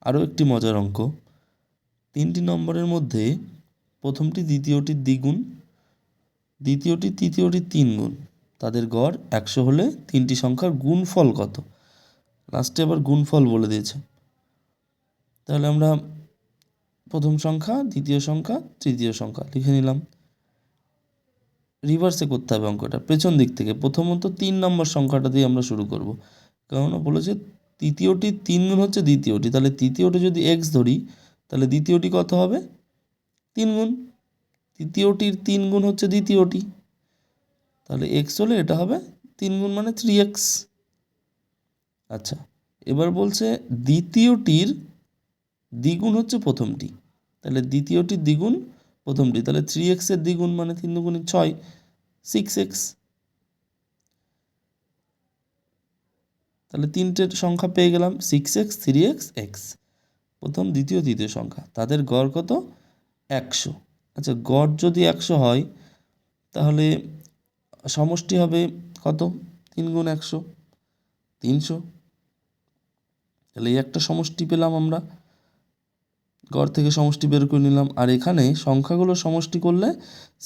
আরও একটি মজার অঙ্ক, 3টি নম্বরের মধ্যে প্রথমটি দ্বিতীয়টির দ্বিগুণ, দ্বিতীয়টি তৃতীয়টির 3 গুণ, তাদের গড় 100 হলে 3টি সংখ্যার গুণফল কত? লাস্টে আবার গুণফল বলে দিয়েছে। তাহলে আমরা প্রথম সংখ্যা, দ্বিতীয় সংখ্যা, তৃতীয় সংখ্যা লিখে নিলাম। রিভার্সে করতে হবে অঙ্কটা, পেছন দিক থেকে। প্রথমত 3 নম্বর সংখ্যাটা দিয়ে আমরা শুরু করব, কারণ বলেছে তৃতীয়টির 3 গুণ হচ্ছে দ্বিতীয়টি, তাহলে তৃতীয়টি যদি x ধরি তাহলে দ্বিতীয়টি কত হবে? 3 গুণ। তৃতীয়টির 3 গুণ হচ্ছে দ্বিতীয়টি, তাহলে x হলে এটা হবে 3 গুণ মানে 3x। আচ্ছা, এবার বলছে দ্বিতীয়টির দ্বিগুণ হচ্ছে প্রথমটি, তাহলে দ্বিতীয়টির দ্বিগুণ প্রথমটি, তাহলে 3x এর দ্বিগুণ মানে 3 দুগুণে 6, 6x। তাহলে 3টে সংখ্যা পেয়ে গেলাম, 6x, 3x, x। প্রথম, দ্বিতীয়, তৃতীয় সংখ্যা, তাদের গড় কত? 100। আচ্ছা, গড় যদি 100 হয় তাহলে সমষ্টি হবে কত? 3 গুণ 100, 300। তাহলে এই একটা সমষ্টি পেলাম আমরা, গড় থেকে সমষ্টি বের করে নিলাম। আর এখানে সংখ্যাগুলো সমষ্টি করলে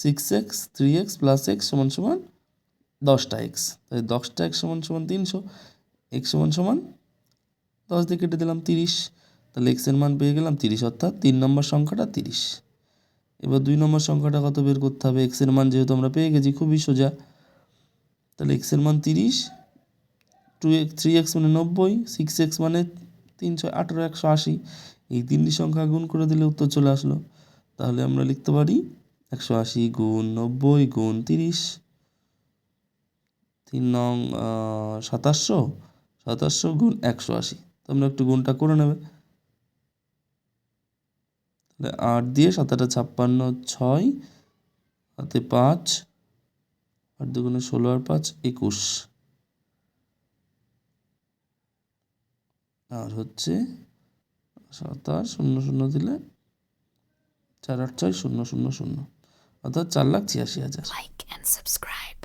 6x, 3x প্লাস x সমান সমান 10টা x, তাই 10টা x সমান সমান 300, x সমান সমান 10 দিয়ে কেটে দিলাম 30, তাহলে x এর মান পেয়ে গেলাম 30, অর্থাৎ 3 নম্বর সংখ্যাটা 30। এবার 2 নম্বর সংখ্যাটা কত বের করতে হবে? x এর মান যেহেতু আমরা পেয়ে গেছি, খুবই সোজা। তাহলে x এর মান 30, 3x মানে 90, 6x মানে 300, 18, 180। এই 3টি সংখ্যা গুণ করে দিলে উত্তর চলে আসলো। তাহলে আমরা লিখতে পারি 180 গুণ 90 গুণ 30, 3 নং 2700, 2700 গুণ 180। তোমরা একটু গুণটা করে নেবে। তাহলে 8 দিয়ে 7 × 56, 6 হাতে 5, 8 দুগুণে 16 আর 5 21, আর হচ্ছে 27, 0 0 দিলে 4 8 6 0 0 0, অর্থাৎ 4,86,000।